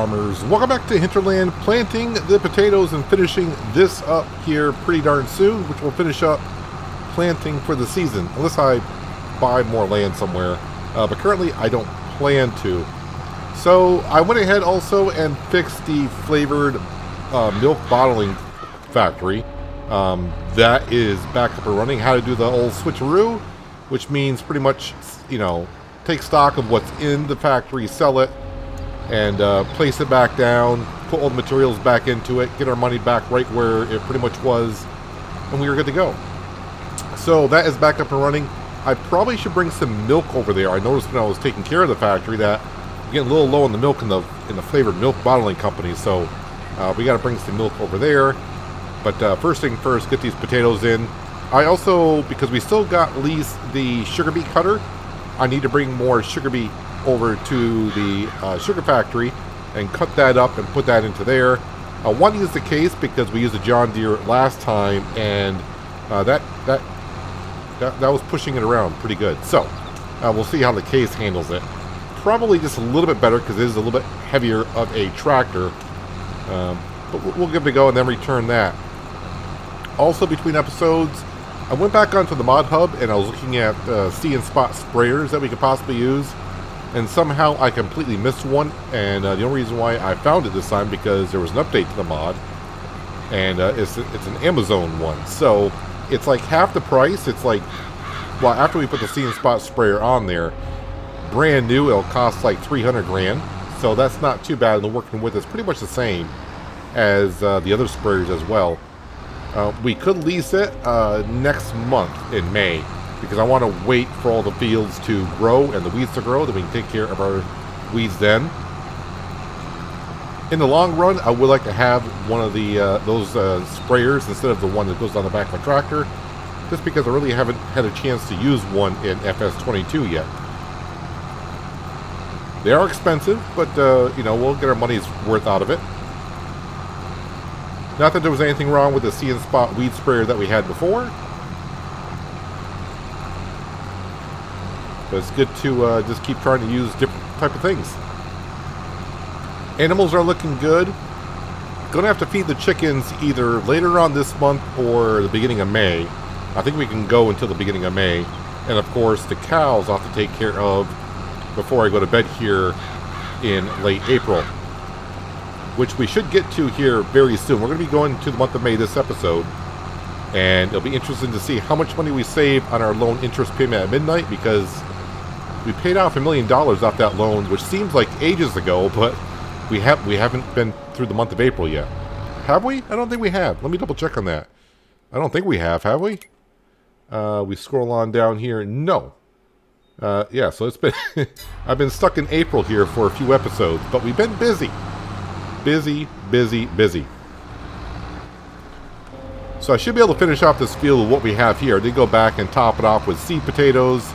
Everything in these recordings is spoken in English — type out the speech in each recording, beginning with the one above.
farmers? Welcome back to Hintertland, planting the potatoes and finishing this up here pretty darn soon, which will finish up planting for the season, unless I buy more land somewhere, but currently I don't plan to. So I went ahead also and fixed the flavored milk bottling factory. That is back up and running. How to do the old switcheroo, which means pretty much, you know, take stock of what's in the factory, sell it, and place it back down, put all the materials back into it, get our money back right where it pretty much was, and we were good to go. So that is back up and running. I probably should bring some milk over there. I noticed when I was taking care of the factory that I'm getting a little low on the milk in the flavored milk bottling company, so we got to bring some milk over there. But first thing first, get these potatoes in. I also, because we still got at least the sugar beet cutter, I need to bring more sugar beet over to the sugar factory and cut that up and put that into there. One is the case because we used a John Deere last time, and that was pushing it around pretty good. So we'll see how the case handles it. Probably just a little bit better because it is a little bit heavier of a tractor, but we'll give it a go and then return that. Also, between episodes, I went back onto the mod hub and I was looking at see and spot sprayers that we could possibly use, and somehow I completely missed one. And the only reason why I found it this time because there was an update to the mod, and it's an Amazon one, so it's like half the price. It's like, well, after we put the see and spot sprayer on there, brand new, it'll cost like 300 grand. So that's not too bad, and the working with is pretty much the same as the other sprayers as well. We could lease it next month in May because I want to wait for all the fields to grow and the weeds to grow, then we can take care of our weeds then. In the long run, I would like to have one of the those sprayers instead of the one that goes on the back of a tractor, just because I really haven't had a chance to use one in FS22 yet. They are expensive, but you know, we'll get our money's worth out of it. Not that there was anything wrong with the See and Spot weed sprayer that we had before, but it's good to just keep trying to use different type of things. Animals are looking good. Gonna have to feed the chickens either later on this month or the beginning of May. I think we can go until the beginning of May. And of course, the cows I'll have to take care of before I go to bed here in late April, which we should get to here very soon. We're going to be going to the month of May this episode, and it'll be interesting to see how much money we save on our loan interest payment at midnight, because we paid off $1 million off that loan, which seems like ages ago, but we haven't been through the month of April yet. Have we? I don't think we have. Let me double check on that. I don't think we have we? We scroll on down here. No. Yeah, so it's been I've been stuck in April here for a few episodes, but we've been busy. Busy. So I should be able to finish off this field with what we have here. I did go back and top it off with seed potatoes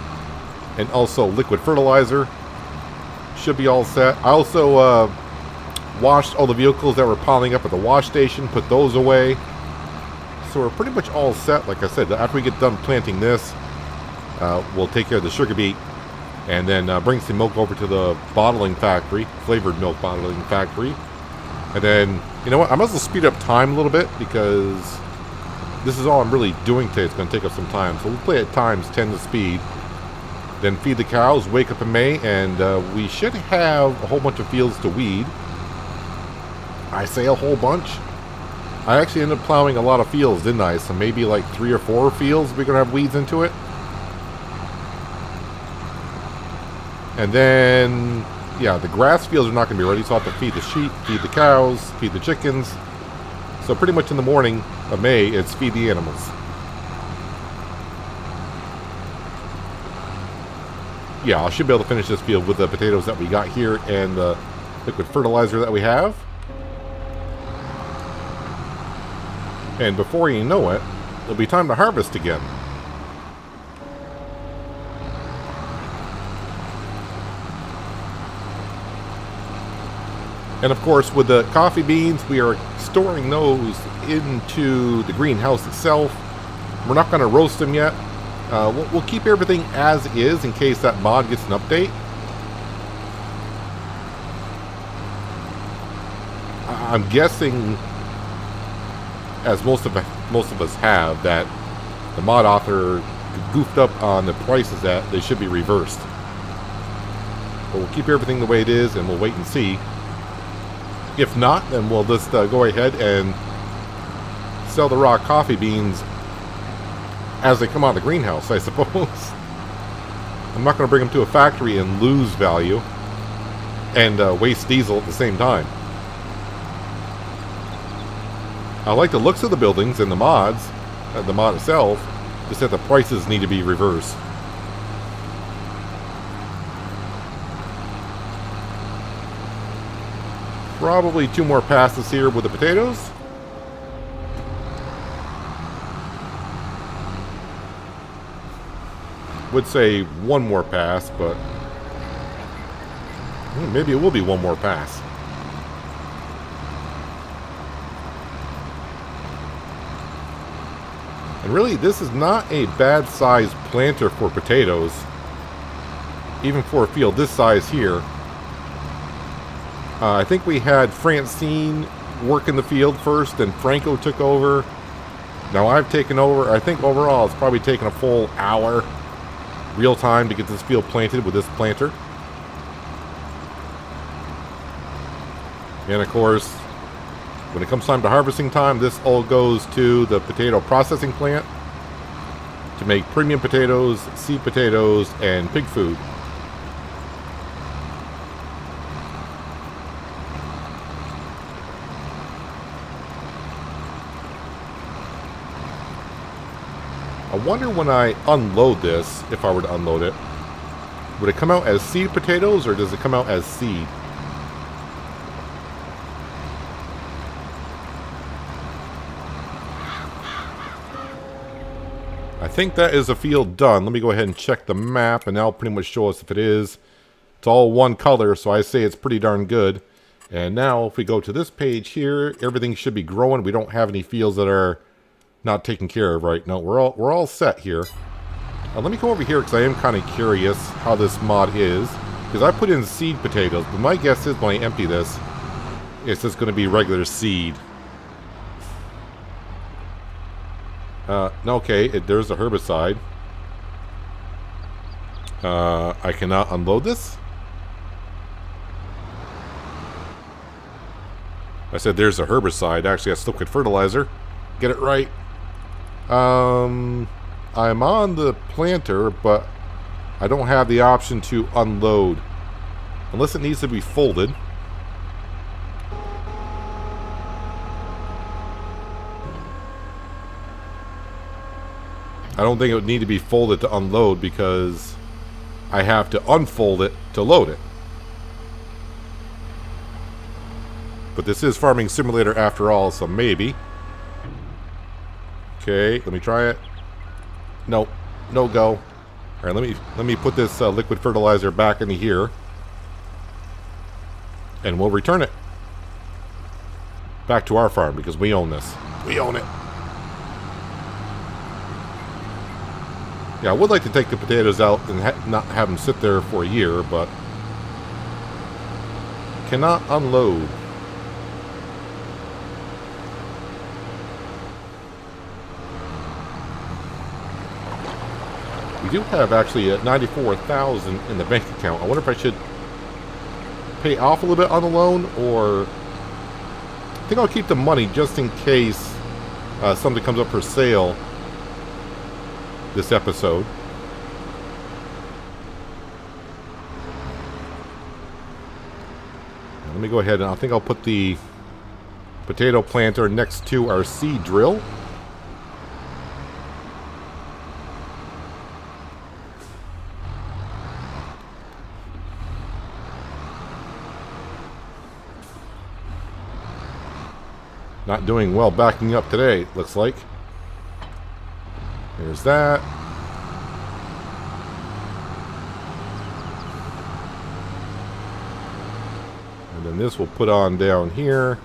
and also liquid fertilizer. Should be all set. I also washed all the vehicles that were piling up at the wash station, put those away. So we're pretty much all set. Like I said, after we get done planting this, we'll take care of the sugar beet and then bring some milk over to the bottling factory, flavored milk bottling factory. And then, you know what, I might as well speed up time a little bit because this is all I'm really doing today. It's going to take us some time. So we'll play at times 10 to speed. Then feed the cows, wake up in May, and we should have a whole bunch of fields to weed. I say a whole bunch. I actually ended up plowing a lot of fields, didn't I? So maybe like 3 or 4 fields we're going to have weeds into it. And then, yeah, the grass fields are not going to be ready, so I'll have to feed the sheep, feed the cows, feed the chickens. So pretty much in the morning of May, it's feed the animals. Yeah, I should be able to finish this field with the potatoes that we got here and the liquid fertilizer that we have. And before you know it, it'll be time to harvest again. And of course, with the coffee beans, we are storing those into the greenhouse itself. We're not going to roast them yet. We'll keep everything as is in case that mod gets an update. I'm guessing, as most of us have, that the mod author goofed up on the prices that they should be reversed. But we'll keep everything the way it is, and we'll wait and see. If not, then we'll just go ahead and sell the raw coffee beans as they come out of the greenhouse, I suppose. I'm not going to bring them to a factory and lose value and waste diesel at the same time. I like the looks of the buildings and the mods, the mod itself, just that the prices need to be reversed. Probably 2 more passes here with the potatoes. Would say 1 more pass, but maybe it will be 1 more pass. And really, this is not a bad size planter for potatoes, even for a field this size here. I think we had Francine work in the field first, and Franco took over. Now I've taken over. I think overall it's probably taken a full hour real time to get this field planted with this planter. And of course, when it comes time to harvesting time, this all goes to the potato processing plant to make premium potatoes, seed potatoes, and pig food. I wonder when I unload this, if I were to unload it, would it come out as seed potatoes or does it come out as seed? I think that is a field done. Let me go ahead and check the map, and that'll pretty much show us if it is. It's all one color, so I say it's pretty darn good. And now if we go to this page here, everything should be growing. We don't have any fields that are not taken care of right now. We're all set here. Let me go over here because I am kind of curious how this mod is, because I put in seed potatoes, but my guess is when I empty this, it's just going to be regular seed. Okay, there's a herbicide. I cannot unload this. I said there's a herbicide. Actually, that's liquid fertilizer. Get it right. I'm on the planter, but I don't have the option to unload unless it needs to be folded. I don't think it would need to be folded to unload because I have to unfold it to load it. But this is Farming Simulator after all, so maybe. Okay, let me try it. Nope, no go. All right, let me put this liquid fertilizer back into here, and we'll return it back to our farm because we own this. We own it. Yeah, I would like to take the potatoes out and not have them sit there for a year, but cannot unload. We do have actually 94,000 in the bank account. I wonder if I should pay off a little bit on the loan, or I think I'll keep the money just in case something comes up for sale this episode. Now, let me go ahead and I think I'll put the potato planter next to our seed drill. Not doing well backing up today, looks like. There's that. And then this we'll put on down here.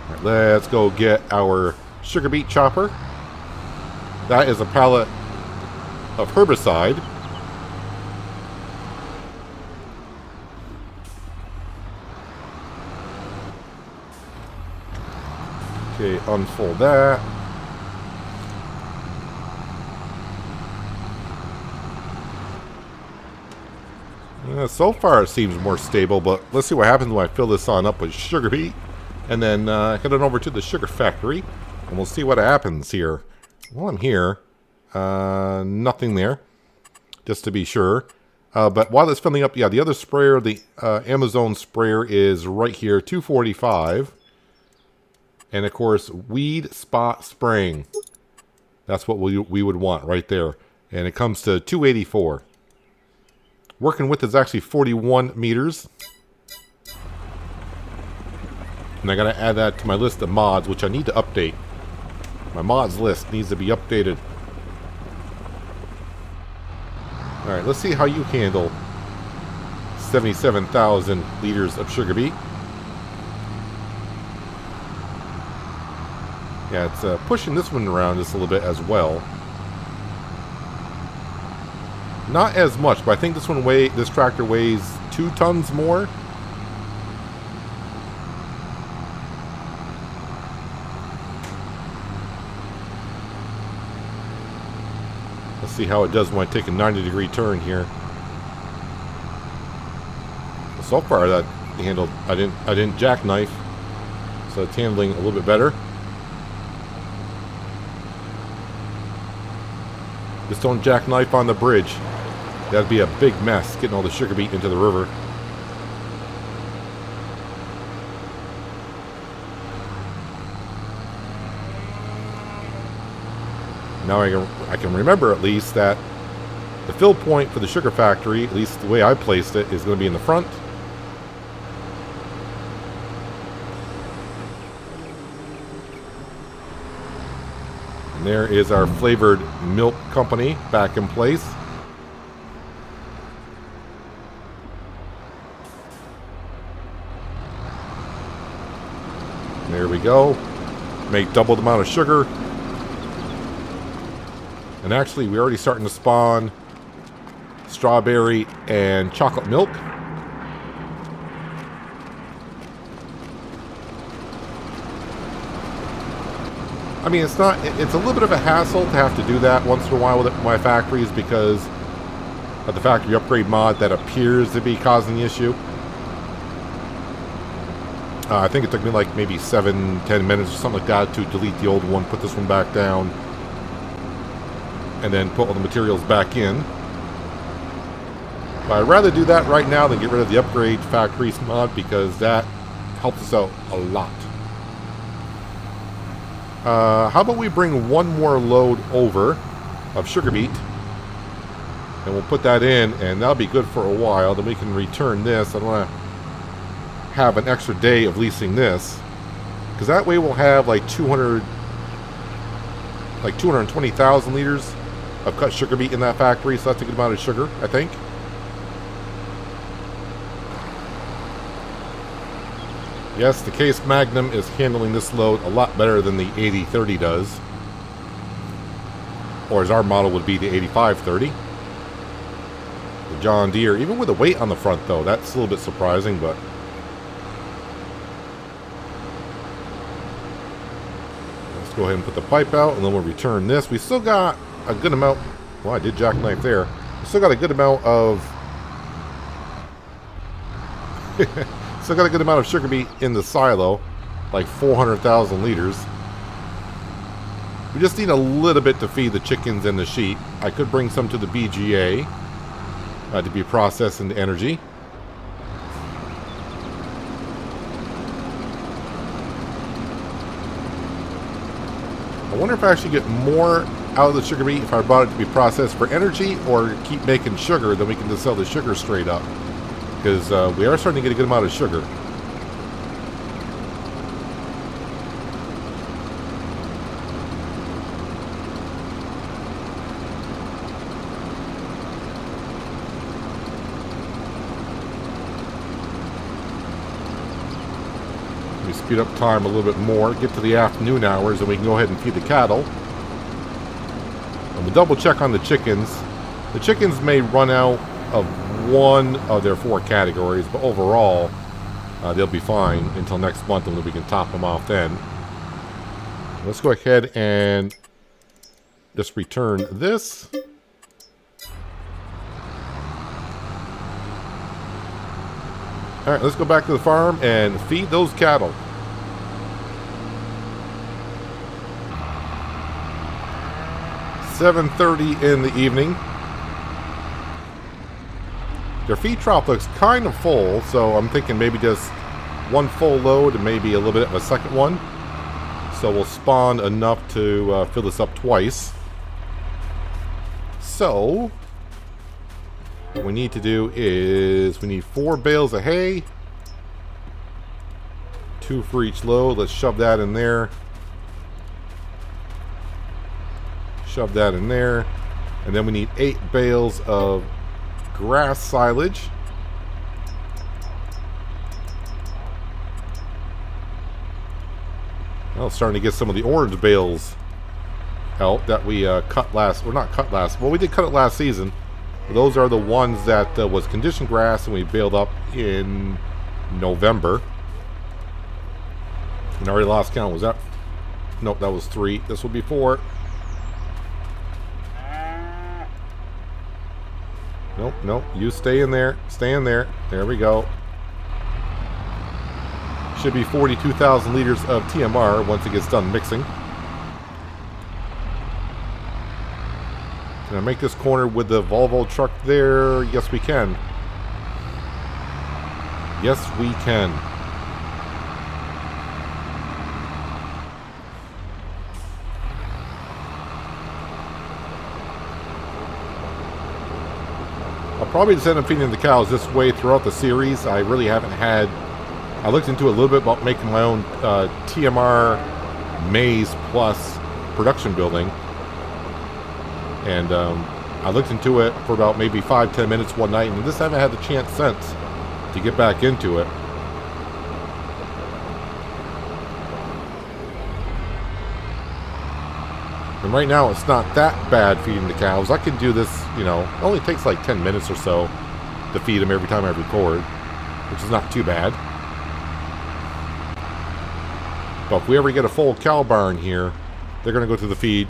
All right, let's go get our sugar beet chopper. That is a pallet of herbicide. Okay, unfold that. So far it seems more stable, but let's see what happens when I fill this on up with sugar beet. And then head on over to the sugar factory, and we'll see what happens here. While I'm here, nothing there, just to be sure. But while it's filling up, yeah, the other sprayer, the Amazon sprayer is right here, 245. And of course, weed spot spraying. That's what we would want right there. And it comes to 284. Working width is actually 41 meters. And I gotta add that to my list of mods, which I need to update. My mods list needs to be updated. Alright, let's see how you handle 77,000 liters of sugar beet. Yeah, it's pushing this one around just a little bit as well. Not as much, but I think this tractor weighs 2 tons more. Let's see how it does when I take a 90-degree turn here. So far, that handled. I didn't jackknife, so it's handling a little bit better. Just don't jackknife on the bridge. That'd be a big mess getting all the sugar beet into the river. Now I can remember at least that the fill point for the sugar factory, at least the way I placed it, is going to be in the front. And there is our flavored milk company back in place. There we go. Make double the amount of sugar. And actually, we're already starting to spawn strawberry and chocolate milk. I mean, it's a little bit of a hassle to have to do that once in a while with my factories because of the factory upgrade mod that appears to be causing the issue. I think it took me like maybe 7-10 minutes or something like that to delete the old one, put this one back down, and then put all the materials back in. But I'd rather do that right now than get rid of the upgrade factories mod because that helps us out a lot. How about we bring one more load over of sugar beet, and we'll put that in, and that'll be good for a while. Then we can return this. I don't want to have an extra day of leasing this, because that way we'll have like 220,000 liters of cut sugar beet in that factory. So that's a good amount of sugar, I think. Yes, the Case Magnum is handling this load a lot better than the 8030 does. Or as our model would be, the 8530. The John Deere, even with the weight on the front though, that's a little bit surprising, but... let's go ahead and put the pipe out, and then we'll return this. We still got a good amount... well, I did jackknife there. We still got a good amount of... still got a good amount of sugar beet in the silo, like 400,000 liters. We just need a little bit to feed the chickens and the sheep. I could bring some to the BGA to be processed into energy. I wonder if I actually get more out of the sugar beet if I brought it to be processed for energy, or keep making sugar, then we can just sell the sugar straight up. Because we are starting to get a good amount of sugar. Let me speed up time a little bit more, get to the afternoon hours, and we can go ahead and feed the cattle. And we'll double check on the chickens. The chickens may run out of one of their 4 categories, but overall they'll be fine until next month, and we can top them off then. Let's go ahead and just return this. All right, let's go back to the farm and feed those cattle. $7:30 in the evening. Their feed trough looks kind of full, so I'm thinking maybe just one full load and maybe a little bit of a second one. So we'll spawn enough to fill this up twice. So what we need to do is we need 4 bales of hay. 2 for each load. Let's shove that in there. Shove that in there. And then we need 8 bales of grass silage. Well, starting to get some of the orange bales out that we cut last, or not cut last, well, we did cut it last season. Those are the ones that was conditioned grass and we baled up in November. And I already lost count. Was that? Nope, that was 3. This will be 4. Nope, nope. You stay in there. Stay in there. There we go. Should be 42,000 liters of TMR once it gets done mixing. Can I make this corner with the Volvo truck there? Yes, we can. Yes, we can. I'll probably just end up feeding the cows this way throughout the series. I really haven't had... I looked into it a little bit about making my own TMR Maizeplus production building. And I looked into it for about maybe 5-10 minutes one night, and just haven't had the chance since to get back into it. And right now it's not that bad feeding the cows. I can do this, you know, it only takes like 10 minutes or so to feed them every time I record, which is not too bad. But if we ever get a full cow barn here, they're going to go through the feed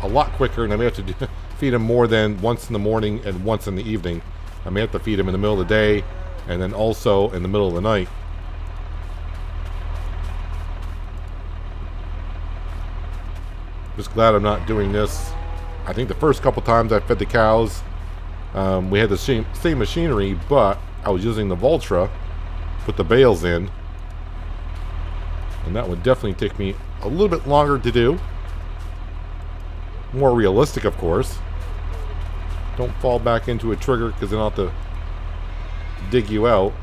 a lot quicker, and I may have to feed them more than once in the morning and once in the evening. I may have to feed them in the middle of the day and then also in the middle of the night. Just glad I'm not doing this. I think the first couple times I fed the cows, we had the same machinery, but I was using the Voltra, put the bales in, and that would definitely take me a little bit longer to do. More realistic, of course. Don't fall back into a trigger because then I'll have to dig you out.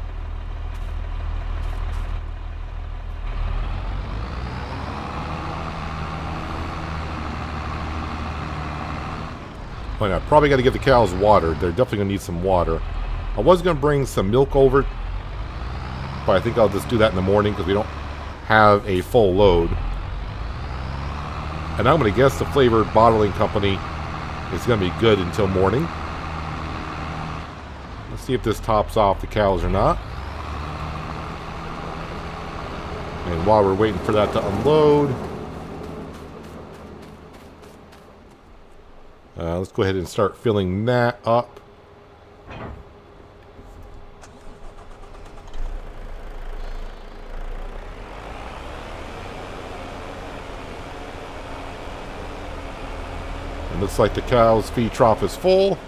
But I probably got to give the cows water. They're definitely going to need some water. I was going to bring some milk over, but I think I'll just do that in the morning because we don't have a full load. And I'm going to guess the flavored bottling company is going to be good until morning. Let's see if this tops off the cows or not. And while we're waiting for that to unload, let's go ahead and start filling that up. It looks like the cow's feed trough is full.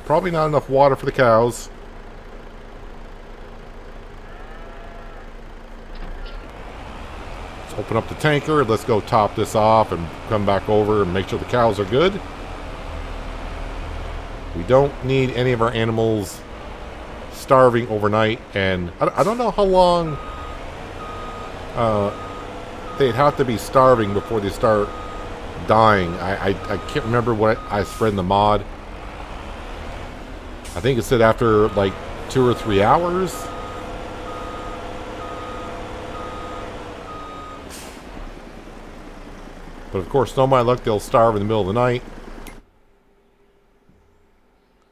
Probably not enough water for the cows. Let's open up the tanker. Let's go top this off and come back over and make sure the cows are good. We don't need any of our animals starving overnight, and I don't know how long they'd have to be starving before they start dying. I can't remember what I read in the mod. I think it said after like 2 or 3 hours. But of course, no my luck, they'll starve in the middle of the night.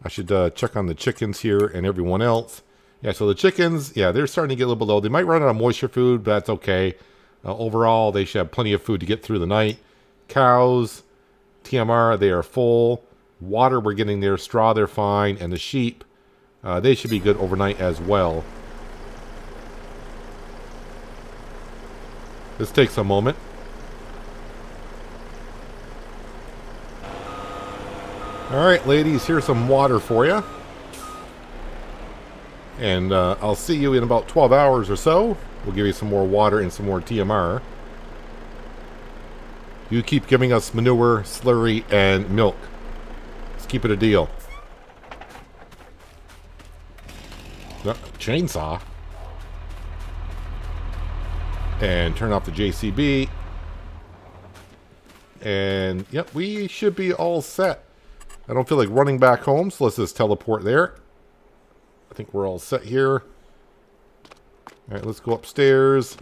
I should check on the chickens here and everyone else. Yeah, so the chickens, yeah, they're starting to get a little bit low. They might run out of moisture food, but that's okay. Overall, they should have plenty of food to get through the night. Cows, TMR, they are full. Water, we're getting there. Straw, they're fine. And the sheep, they should be good overnight as well. This takes a moment. All right, ladies, here's some water for you. And I'll see you in about 12 hours or so. We'll give you some more water and some more TMR. You keep giving us manure, slurry, and milk. Let's keep it a deal. Chainsaw. And turn off the JCB. And, yep, we should be all set. I don't feel like running back home, so let's just teleport there. I think we're all set here. All right, let's go upstairs.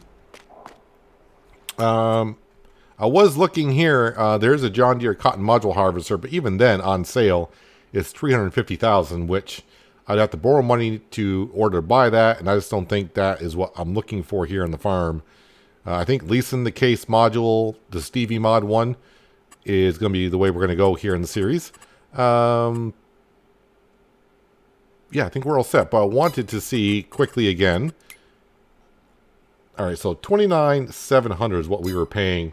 I was looking here. There's a John Deere cotton module harvester, but even then, on sale, it's $350,000, which I'd have to borrow money to order to buy that, and I just don't think that is what I'm looking for here on the farm. I think leasing the case module, the Stevie Mod one, is going to be the way we're going to go here in the series. Yeah, I think we're all set, but I wanted to see quickly again. All right, so $29,700 is what we were paying.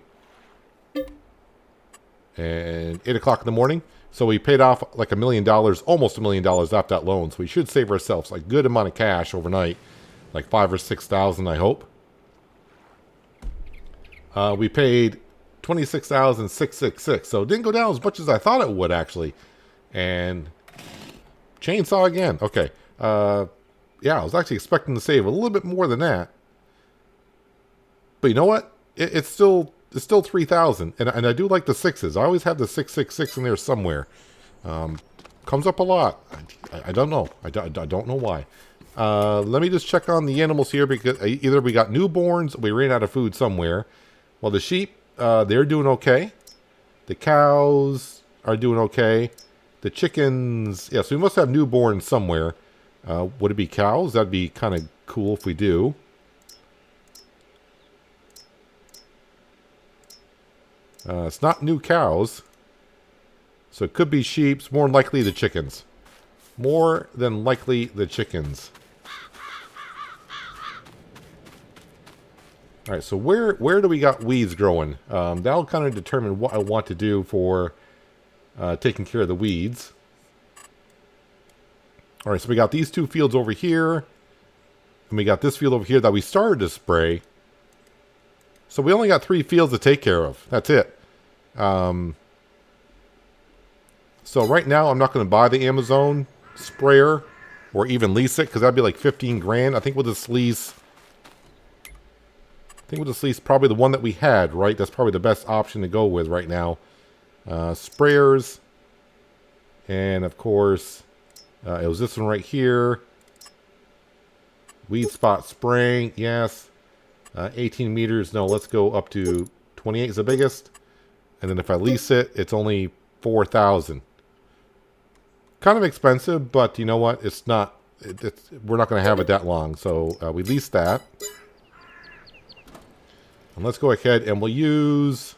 And 8 o'clock in the morning. So we paid off like $1 million, almost $1 million off that loan. So we should save ourselves a good amount of cash overnight, like $5,000 or $6,000, I hope. We paid $26,666. So it didn't go down as much as I thought it would, actually. And chainsaw again. Okay. Yeah, I was actually expecting to save a little bit more than that. But you know what? It's still $3,000, and I do like the sixes. I always have the 666 in there somewhere. Comes up a lot. I don't know. I don't know why. Let me just check on the animals here, because either we got newborns or we ran out of food somewhere. Well, the sheep, they're doing okay. The cows are doing okay. The chickens, yeah, so we must have newborns somewhere. Would it be cows? That'd be kind of cool if we do. It's not new cows. So it could be sheep. More than likely the chickens. More than likely the chickens. Alright, so where do we got weeds growing? That'll kind of determine what I want to do for taking care of the weeds. Alright, so we got these two fields over here. And we got this field over here that we started to spray. So we only got 3 fields to take care of. That's it. So right now I'm not going to buy the Amazon sprayer or even lease it, because that'd be like 15 grand. I think we'll just lease. Probably the one that we had, right? That's probably the best option to go with right now. Sprayers. And of course, it was this one right here. Weed spot spraying, yes. 18 meters, no, let's go up to 28 is the biggest. And then if I lease it, it's only 4,000. Kind of expensive, but you know what? It's not, we're not going to have it that long. So we lease that. And let's go ahead and we'll use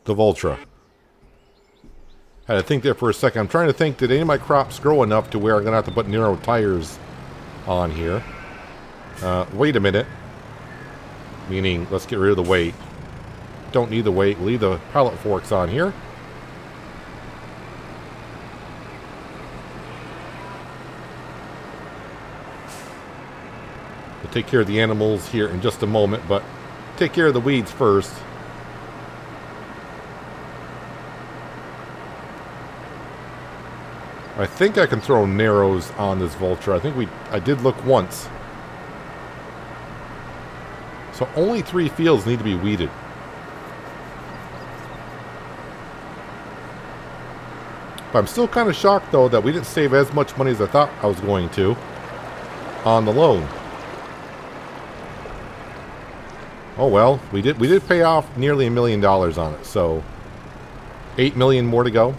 the Voltra. Had to think there for a second. I'm trying to think, did any of my crops grow enough to where I'm going to have to put narrow tires on here? Wait a minute. Meaning, let's get rid of the weight. Don't need the weight. Leave the pallet forks on here. We'll take care of the animals here in just a moment, but take care of the weeds first. I think I can throw narrows on this Vulture. I did look once. So only 3 fields need to be weeded. But I'm still kind of shocked, though, that we didn't save as much money as I thought I was going to on the loan. Oh well, we did pay off nearly $1 million on it, so $8 million more to go.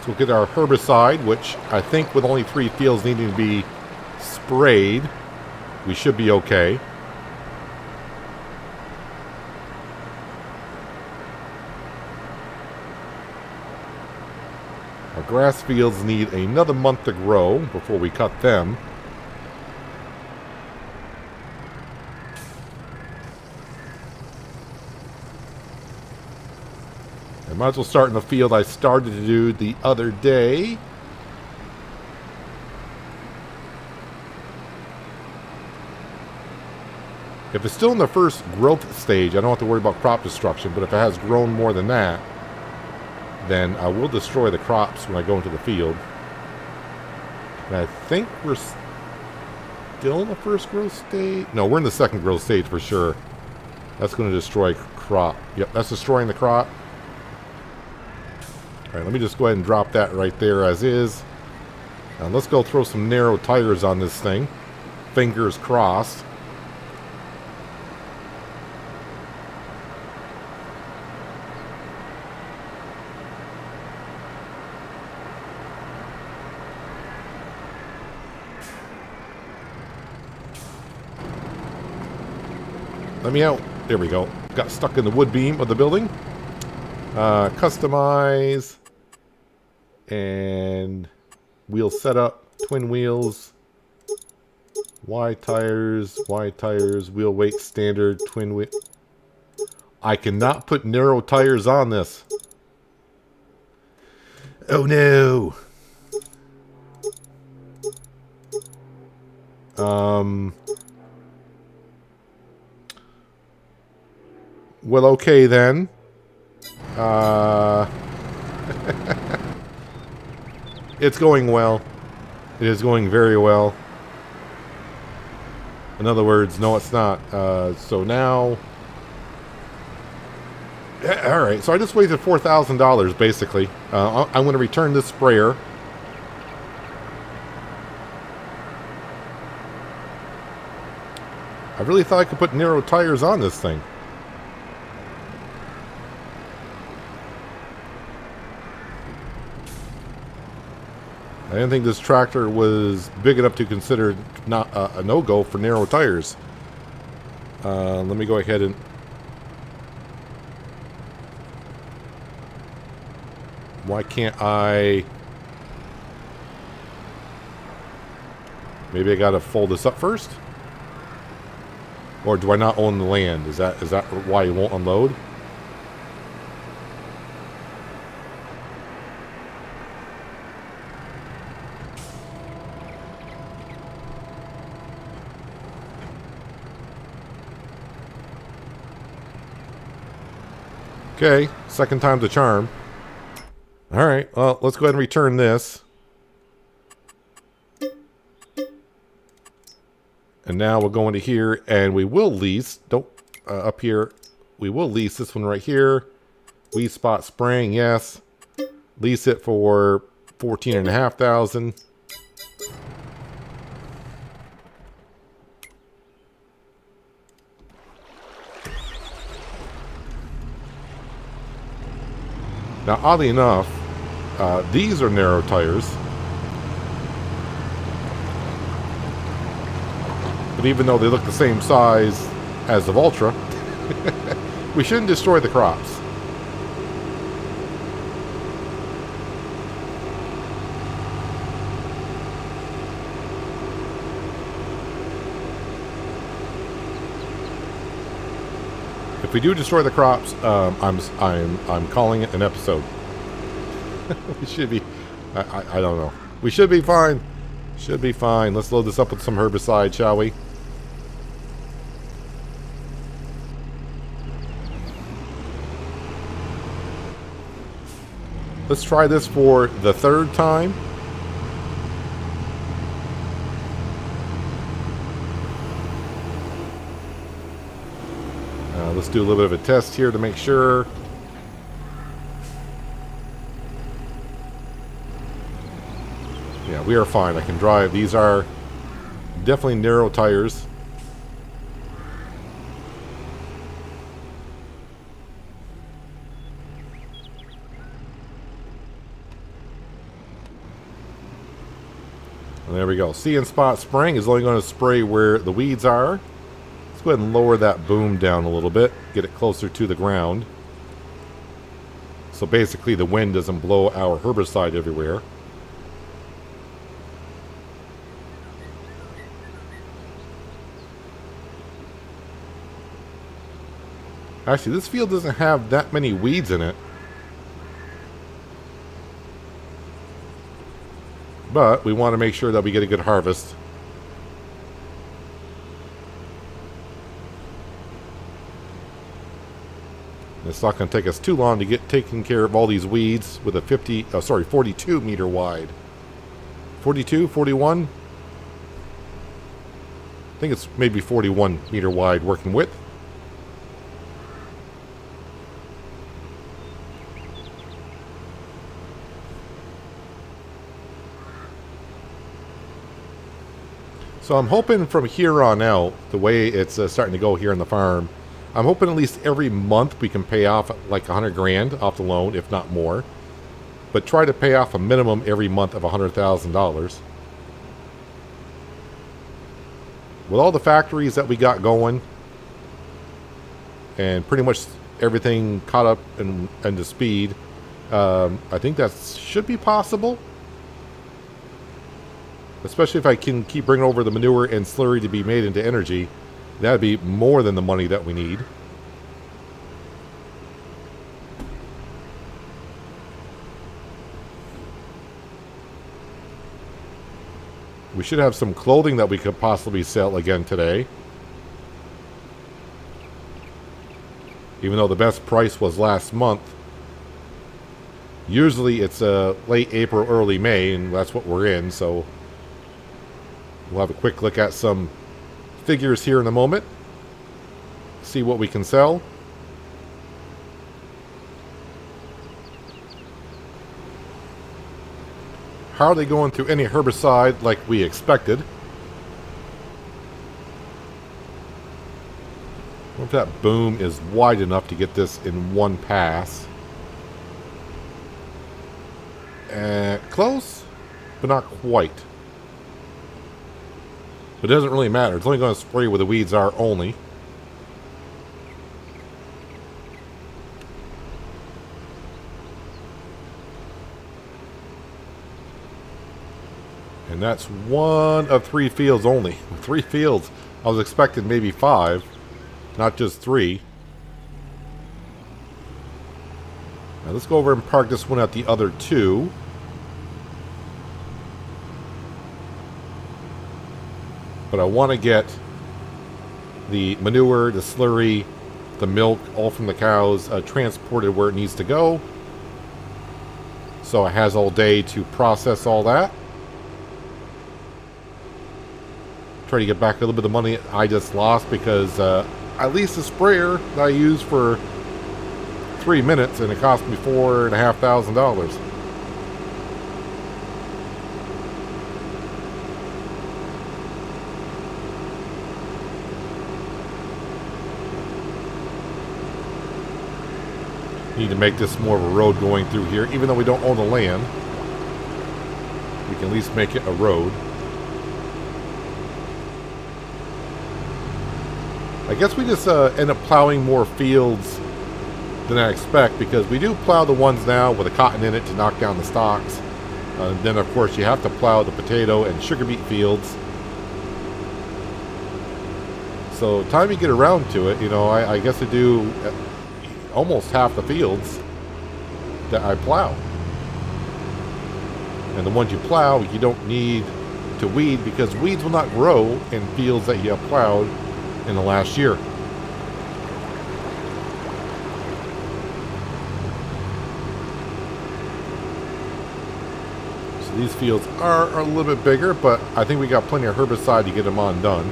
So we'll get our herbicide, which I think with only 3 fields needing to be sprayed, we should be okay. Our grass fields need another month to grow before we cut them. I might as well start in the field I started to do the other day. If it's still in the first growth stage, I don't have to worry about crop destruction, but if it has grown more than that, then I will destroy the crops when I go into the field. And I think we're still in the first growth stage. No, we're in the second growth stage for sure. That's going to destroy crop. Yep, that's destroying the crop. Alright, let me just go ahead and drop that right there as is. Now let's go throw some narrow tires on this thing. Fingers crossed. Let me out. There we go. Got stuck in the wood beam of the building. Customize. And wheel setup. Twin wheels. Y tires. Wheel weight standard. Twin wheel. I cannot put narrow tires on this. Oh no. Well, okay then. It's going well. It is going very well. In other words, no, it's not. So now... Alright, so I just wasted $4,000, basically. I'm going to return this sprayer. I really thought I could put narrow tires on this thing. I didn't think this tractor was big enough to consider not a no-go for narrow tires. Let me go ahead and... Why can't I... Maybe I gotta fold this up first? Or do I not own the land? Is that why you won't unload? Okay, second time's a charm. Alright, well, let's go ahead and return this. And now we'll go into here, and we will lease, up here, we will lease this one right here. Weed spot spraying, yes. Lease it for $14,500. Now, oddly enough, these are narrow tires. But even though they look the same size as the Vultra, we shouldn't destroy the crops. If we do destroy the crops, I'm calling it an episode. We should be. I don't know. We should be fine. Should be fine. Let's load this up with some herbicide, shall we? Let's try this for the third time. Let's do a little bit of a test here to make sure. Yeah, we are fine. I can drive. These are definitely narrow tires. And there we go. See and spot spraying is only going to spray where the weeds are. Let's go ahead and lower that boom down a little bit. Get it closer to the ground. So basically the wind doesn't blow our herbicide everywhere. Actually, this field doesn't have that many weeds in it. But we want to make sure that we get a good harvest. It's not going to take us too long to get taken care of all these weeds with a 42 meter wide. 42, 41? I think it's maybe 41 meter wide working width. So I'm hoping from here on out, the way it's starting to go here on the farm, I'm hoping at least every month we can pay off like 100 grand off the loan, if not more. But try to pay off a minimum every month of $100,000. With all the factories that we got going, and pretty much everything caught up and to speed, I think that should be possible. Especially if I can keep bringing over the manure and slurry to be made into energy. That'd be more than the money that we need. We should have some clothing that we could possibly sell again today. Even though the best price was last month. Usually it's late April, early May, and that's what we're in, so we'll have a quick look at some figures here in a moment. See what we can sell. How are they going through any herbicide like we expected? I wonder if that boom is wide enough to get this in one pass. Close, but not quite. But it doesn't really matter. It's only going to spray where the weeds are only. And that's one of 3 fields only. 3 fields. I was expecting maybe 5, not just 3. Now let's go over and park this one at the other 2. But I want to get the manure, the slurry, the milk, all from the cows, transported where it needs to go. So it has all day to process all that. Try to get back a little bit of the money I just lost because I leased a sprayer that I used for 3 minutes and it cost me $4,500. Need to make this more of a road going through here. Even though we don't own the land, we can at least make it a road. I guess we just end up plowing more fields than I expect, because we do plow the ones now with the cotton in it to knock down the stalks. Then of course you have to plow the potato and sugar beet fields. So time you get around to it, you know, I guess I do almost half the fields that I plow. And the ones you plow, you don't need to weed, because weeds will not grow in fields that you have plowed in the last year. So these fields are a little bit bigger, but I think we got plenty of herbicide to get them on done.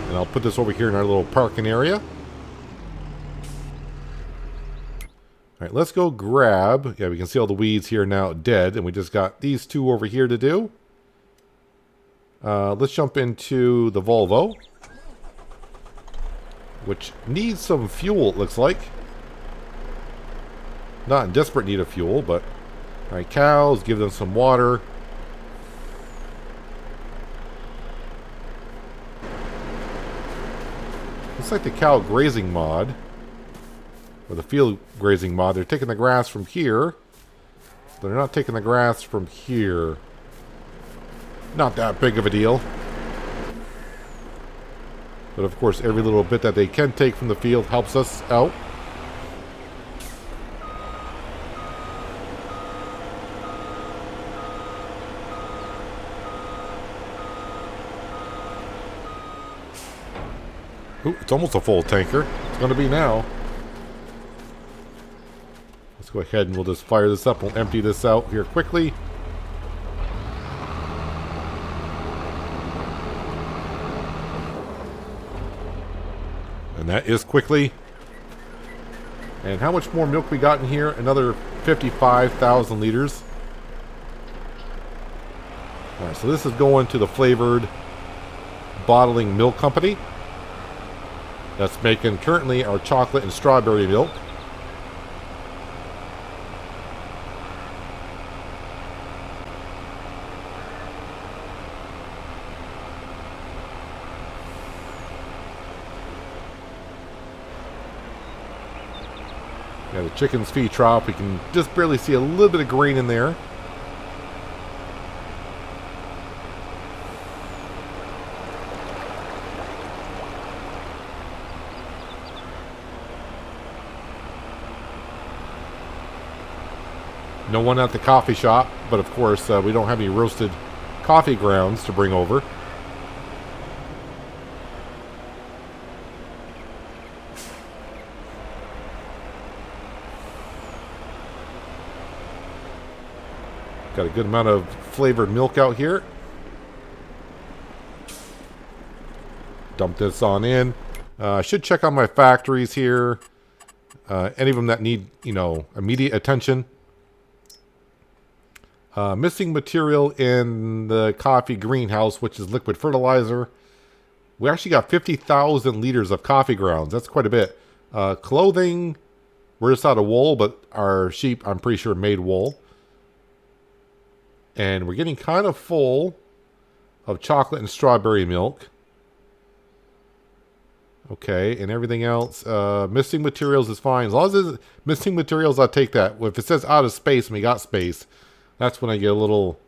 And I'll put this over here in our little parking area. Alright, let's go grab... Yeah, we can see all the weeds here now dead, and we just got these 2 over here to do. Let's jump into the Volvo, which needs some fuel, it looks like. Not in desperate need of fuel, but... Alright, cows, give them some water. looks like the cow grazing mod, or the field grazing mod, they're taking the grass from here. They're not taking the grass from here. Not that big of a deal. But of course, every little bit that they can take from the field helps us out. Ooh, it's almost a full tanker. It's going to be now. Let's go ahead and we'll just fire this up. We'll empty this out here quickly. And that is quickly. And how much more milk we got in here? Another 55,000 liters. Alright, so this is going to the flavored bottling milk company. That's making currently our chocolate and strawberry milk. Yeah, the chicken's feed trough. We can just barely see a little bit of grain in there. No one at the coffee shop, but of course we don't have any roasted coffee grounds to bring over. Got a good amount of flavored milk out here. Dump this on in. I should check on my factories here. Any of them that need, immediate attention. Missing material in the coffee greenhouse, which is liquid fertilizer. We actually got 50,000 liters of coffee grounds. That's quite a bit. Clothing, we're just out of wool, but our sheep, I'm pretty sure, made wool. And we're getting kind of full of chocolate and strawberry milk. Okay, and everything else. Missing materials is fine. As long as it's missing materials, I'll take that. If it says out of space and we got space, that's when I get a little,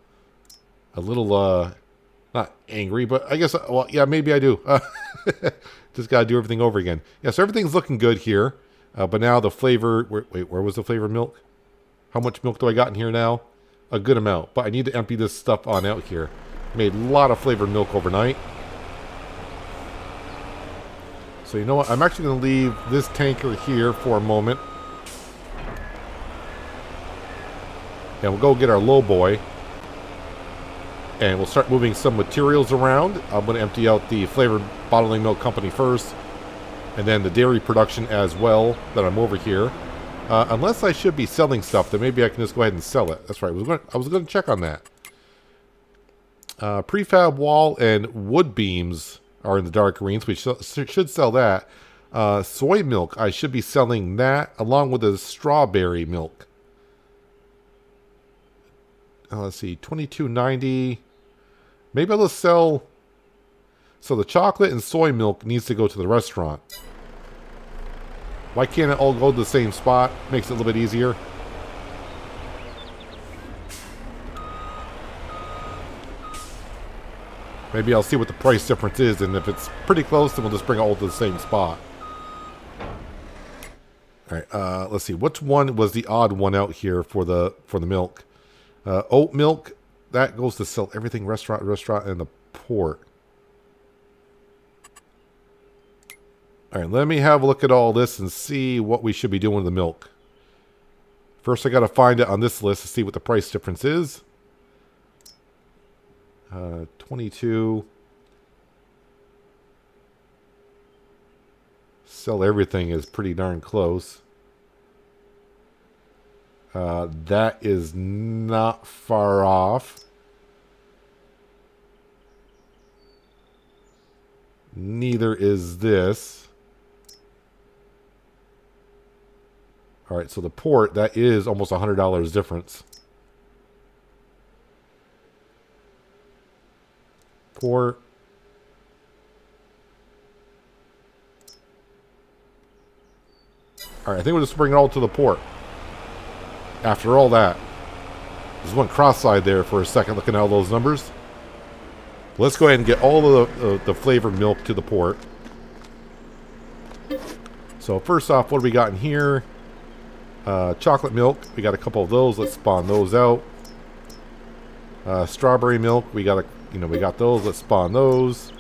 not angry, but I guess, well, yeah, maybe I do. Just got to do everything over again. Yeah, so everything's looking good here. But now the flavor, wait, where was the flavored milk? How much milk do I got in here now? A good amount, but I need to empty this stuff on out here. Made a lot of flavored milk overnight. So you know what? I'm actually going to leave this tanker here for a moment. And we'll go get our low boy. And we'll start moving some materials around. I'm going to empty out the flavored bottling milk company first. And then the dairy production as well that I'm over here. Unless I should be selling stuff, then maybe I can just go ahead and sell it. That's right. I was going to check on that. Prefab wall and wood beams are in the dark greens. We should sell that. Soy milk, I should be selling that along with the strawberry milk. Let's see, $22.90. Maybe I'll just sell. So the chocolate and soy milk needs to go to the restaurant. Why can't it all go to the same spot? Makes it a little bit easier. Maybe I'll see what the price difference is, and if it's pretty close, then we'll just bring it all to the same spot. All right, let's see. Which one was the odd one out here for the milk? Oat milk, that goes to sell everything restaurant, and the port. All right, let me have a look at all this and see what we should be doing with the milk. First, I got to find it on this list to see what the price difference is. 22. Sell everything is pretty darn close. That is not far off. Neither is this. All right, so the port, that is almost $100 difference. Port. Alright, I think we'll just bring it all to the port. After all that. There's one cross-eyed there for a second looking at all those numbers. Let's go ahead and get all of the flavored milk to the port. So first off, what do we got in here? Chocolate milk. We got a couple of those. Let's spawn those out. Strawberry milk. We got those. Let's spawn those.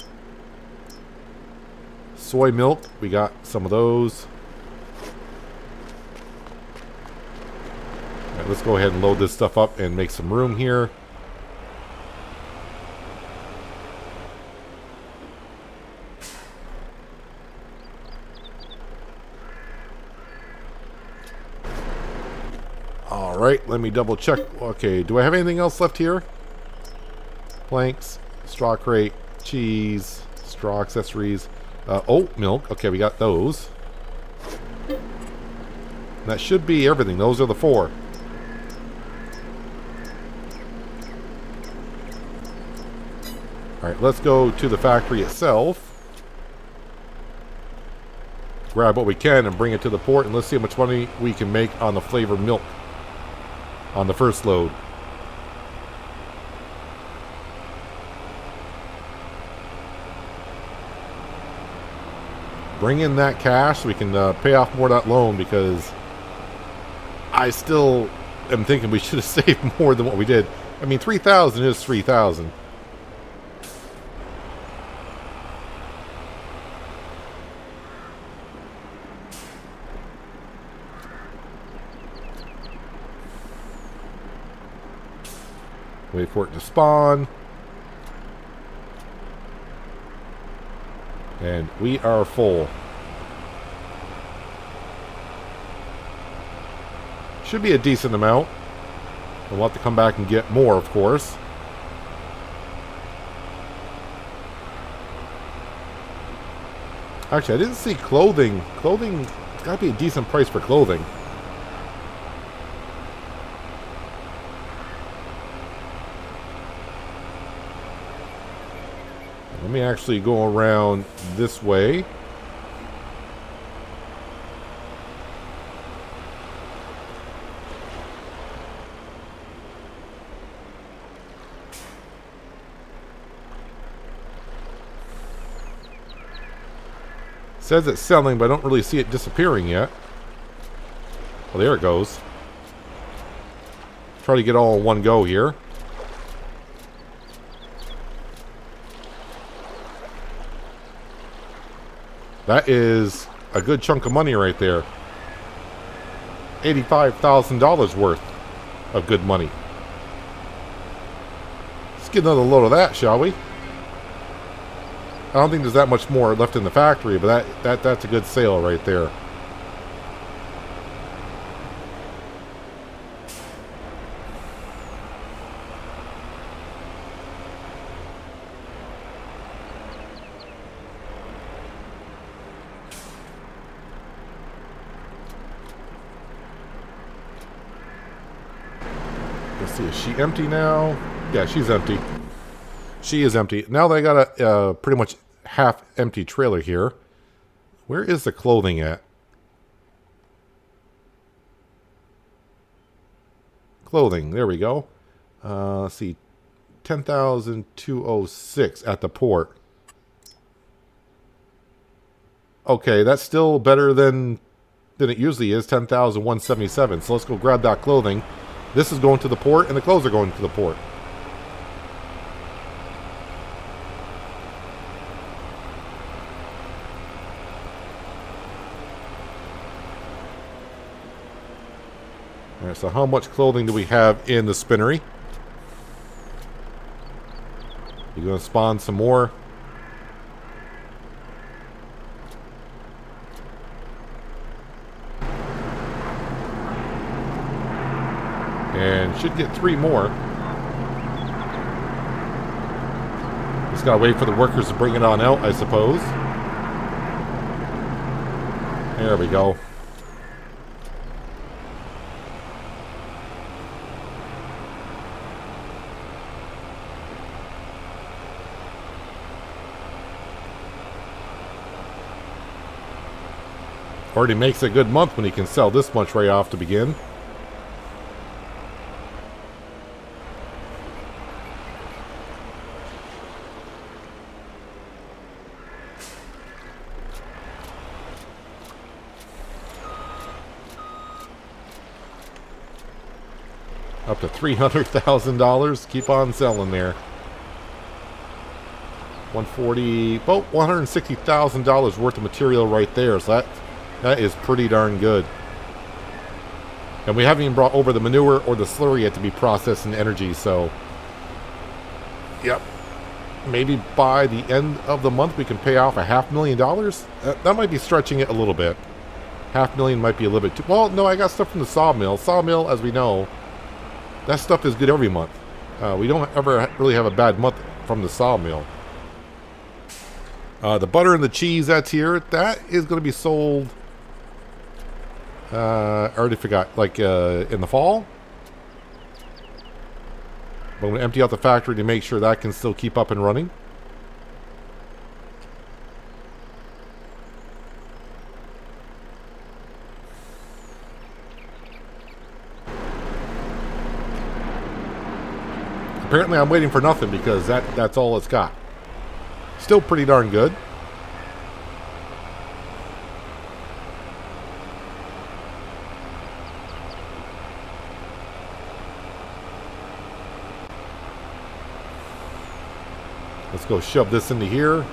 Soy milk. We got some of those. All right, let's go ahead and load this stuff up and make some room here. Alright, let me double check. Okay, do I have anything else left here? Planks, straw crate, cheese, straw accessories, oat milk. Okay, we got those. That should be everything. Those are the 4. Alright, let's go to the factory itself. Grab what we can and bring it to the port, and let's see how much money we can make on the flavored milk on the first load. Bring in that cash so we can pay off more of that loan, because I still am thinking we should have saved more than what we did. I mean, 3,000 is 3,000. Wait for it to spawn. And we are full. Should be a decent amount. We'll have to come back and get more, of course. Actually, I didn't see clothing. Clothing, it's got to be a decent price for clothing. Let me actually go around this way. Says it's selling, but I don't really see it disappearing yet. Well, there it goes. Try to get all in one go here. That is a good chunk of money right there. $85,000 worth of good money. Let's get another load of that, shall we? I don't think there's that much more left in the factory, but that's a good sale right there. Let's see, is she empty now? Yeah, she's empty. She is empty. Now that I got a pretty much half empty trailer here, where is the clothing at? Clothing, there we go. Let's see, 10,206 at the port. Okay, that's still better than it usually is, 10,177. So let's go grab that clothing. This is going to the port, and the clothes are going to the port. Alright, so how much clothing do we have in the spinnery? You going to spawn some more? And should get 3 more. Just gotta wait for the workers to bring it on out, I suppose. There we go. Already makes a good month when he can sell this much right off to begin. Up to $300,000. Keep on selling there. 140, about $160,000 worth of material right there. So that is pretty darn good. And we haven't even brought over the manure or the slurry yet to be processed in energy. So, yep. Maybe by the end of the month we can pay off $500,000. That might be stretching it a little bit. $500,000 might be a little bit too. Well, no, I got stuff from the sawmill. Sawmill, as we know, that stuff is good every month. We don't ever really have a bad month from the sawmill. The butter and the cheese that's here, that is going to be sold. I already forgot. Like in the fall. But I'm going to empty out the factory to make sure that can still keep up and running. Apparently I'm waiting for nothing because that's all it's got. Still pretty darn good. Let's go shove this into here.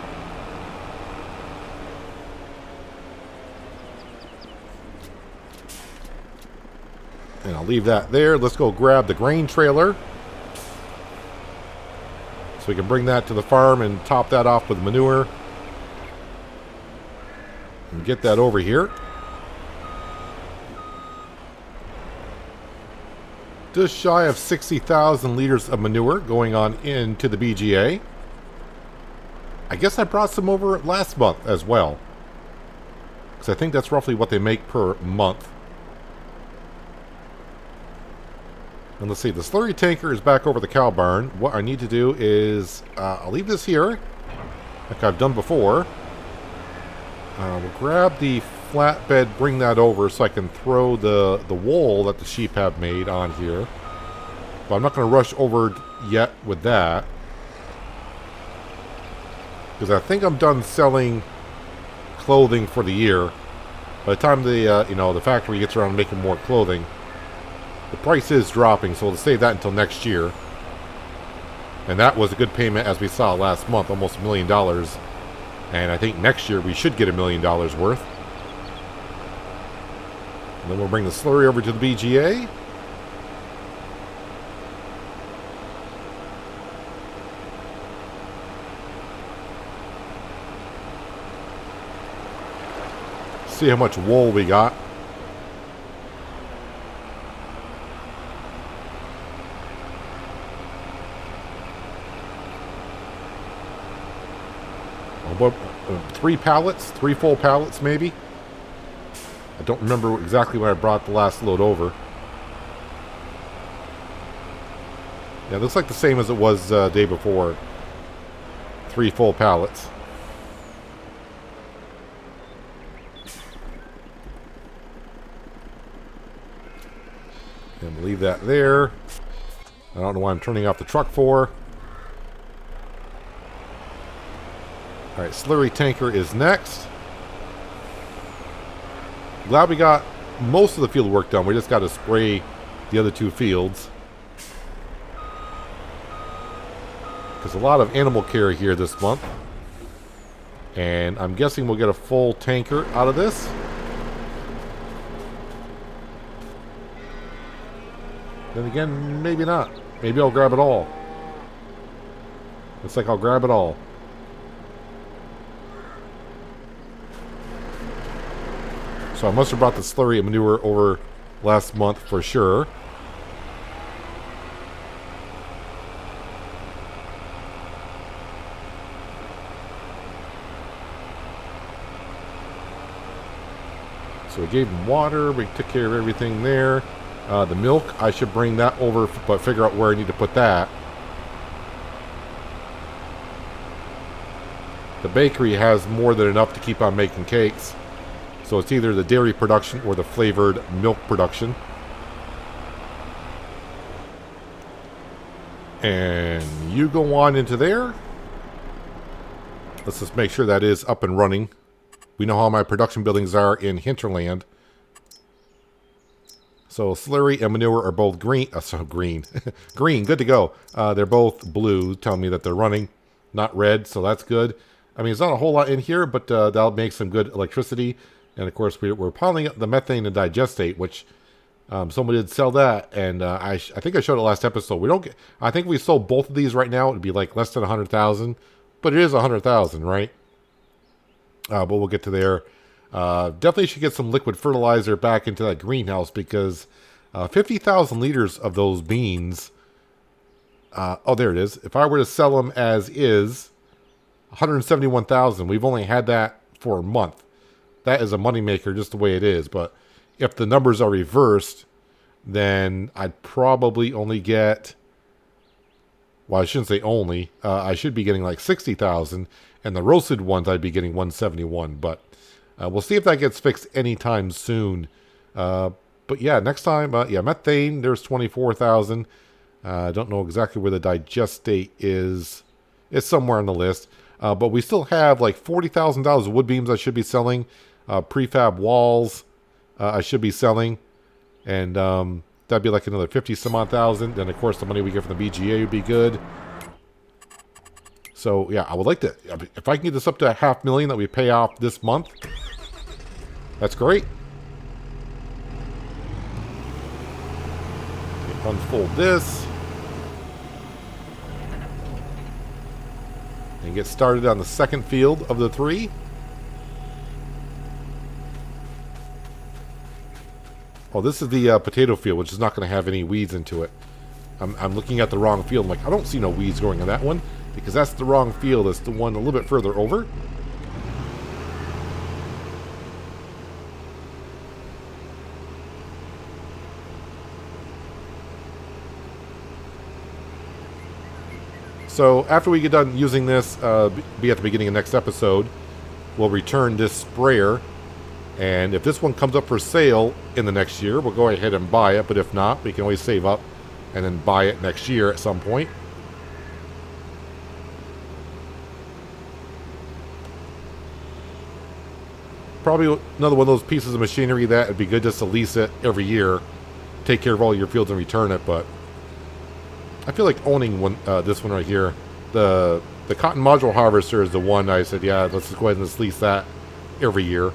And I'll leave that there. Let's go grab the grain trailer. So we can bring that to the farm and top that off with manure. And get that over here. Just shy of 60,000 liters of manure going on into the BGA. I guess I brought some over last month as well. Because I think that's roughly what they make per month. And let's see, the slurry tanker is back over the cow barn. What I need to do is, I'll leave this here, like I've done before. We'll grab the flatbed, bring that over so I can throw the wool that the sheep have made on here. But I'm not going to rush over yet with that. Because I think I'm done selling clothing for the year. By the time the factory gets around to making more clothing, the price is dropping, so we'll save that until next year. And that was a good payment, as we saw last month, almost $1 million. And I think next year we should get $1 million worth. And then we'll bring the slurry over to the BGA. See how much wool we got. About 3 pallets, 3 full pallets maybe. I don't remember exactly when I brought the last load over. Yeah, it looks like the same as it was day before. 3 full pallets. And we'll leave that there. I don't know why I'm turning off the truck for. Alright, slurry tanker is next. Glad we got most of the field work done. We just got to spray the other 2 fields. There's a lot of animal care here this month. And I'm guessing we'll get a full tanker out of this. Then again, maybe not. Maybe I'll grab it all. Looks like I'll grab it all. So I must have brought the slurry and manure over last month for sure. So we gave them water. We took care of everything there. The milk, I should bring that over, but figure out where I need to put that. The bakery has more than enough to keep on making cakes. So it's either the dairy production or the flavored milk production. And you go on into there. Let's just make sure that is up and running. We know how my production buildings are in Hinterland. So slurry and manure are both green. Green. Green, good to go. They're both blue, telling me that they're running, not red, so that's good. I mean, there's not a whole lot in here, but that'll make some good electricity. And of course, we're piling up the methane and digestate, which someone did sell that, and I think I showed it last episode. We don't get. I think if we sold both of these right now, it'd be like less than 100,000, but it is 100,000, right? But we'll get to there. Definitely should get some liquid fertilizer back into that greenhouse because 50,000 liters of those beans. Oh, there it is. If I were to sell them as is, 171,000. We've only had that for a month. That is a moneymaker just the way it is. But if the numbers are reversed, then I'd probably only get. Well, I shouldn't say only. I should be getting like 60,000, and the roasted ones I'd be getting 171. But we'll see if that gets fixed anytime soon. But yeah, next time, yeah, methane. There's 24,000. I don't know exactly where the digestate is. It's somewhere on the list. But we still have like $40,000 of wood beams I should be selling. Prefab walls I should be selling. And that'd be like another 50 some odd thousand. Then of course the money we get from the BGA would be good. So yeah, I would like to, if I can get this up to $500,000 that we pay off this month, that's great. Unfold this. And get started on the second field of the 3. Oh, this is the potato field, which is not going to have any weeds into it. I'm looking at the wrong field. I'm like, I don't see no weeds growing in that one, because that's the wrong field. It's the one a little bit further over. So after we get done using this, be at the beginning of next episode, we'll return this sprayer. And if this one comes up for sale in the next year, we'll go ahead and buy it. But if not, we can always save up and then buy it next year at some point. Probably another one of those pieces of machinery that would be good just to lease it every year. Take care of all your fields and return it, but I feel like owning one, this one right here. The cotton module harvester is the one I said, yeah, let's just go ahead and just lease that every year.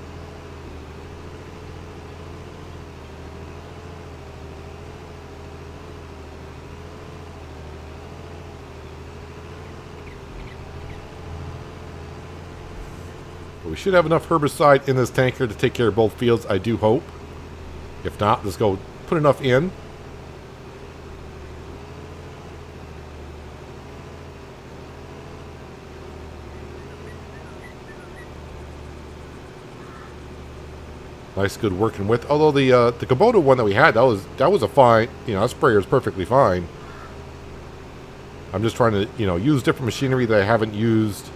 But we should have enough herbicide in this tanker to take care of both fields, I do hope. If not, let's go put enough in. Nice, good working with. Although the Kubota one that we had, that was a fine. You know, that sprayer is perfectly fine. I'm just trying to use different machinery that I haven't used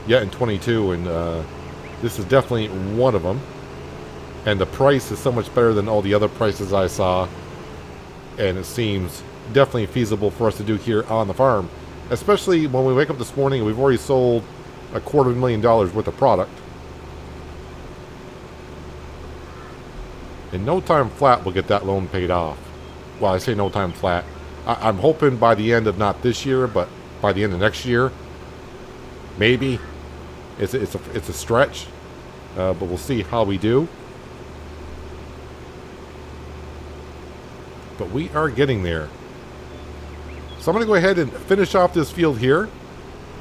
yet in 22, and this is definitely one of them. And the price is so much better than all the other prices I saw, and it seems definitely feasible for us to do here on the farm. Especially when we wake up this morning and we've already sold $250,000 worth of product. In no time flat, we'll get that loan paid off. Well, I say no time flat. I'm hoping by the end of not this year, but by the end of next year. Maybe. It's a stretch, but we'll see how we do. But we are getting there. So I'm going to go ahead and finish off this field here.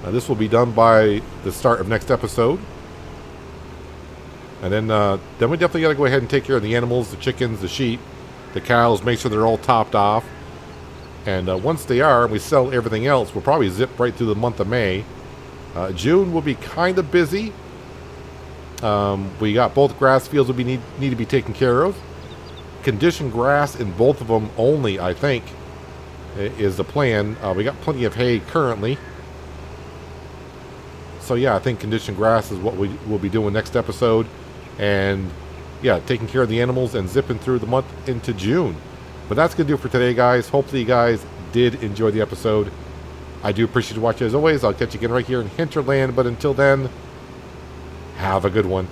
This will be done by the start of next episode. And then we definitely got to go ahead and take care of the animals, the chickens, the sheep, the cows, make sure they're all topped off. And once they are, and we sell everything else, we'll probably zip right through the month of May. June will be kind of busy. We got both grass fields that we need to be taken care of. Conditioned grass in both of them only, I think, is the plan. We got plenty of hay currently. So yeah, I think conditioned grass is what we will be doing next episode. And yeah, taking care of the animals and zipping through the month into June. But that's going to do it for today, guys. Hopefully you guys did enjoy the episode. I do appreciate you watching as always. I'll catch you again right here in Hinterland. But until then, have a good one.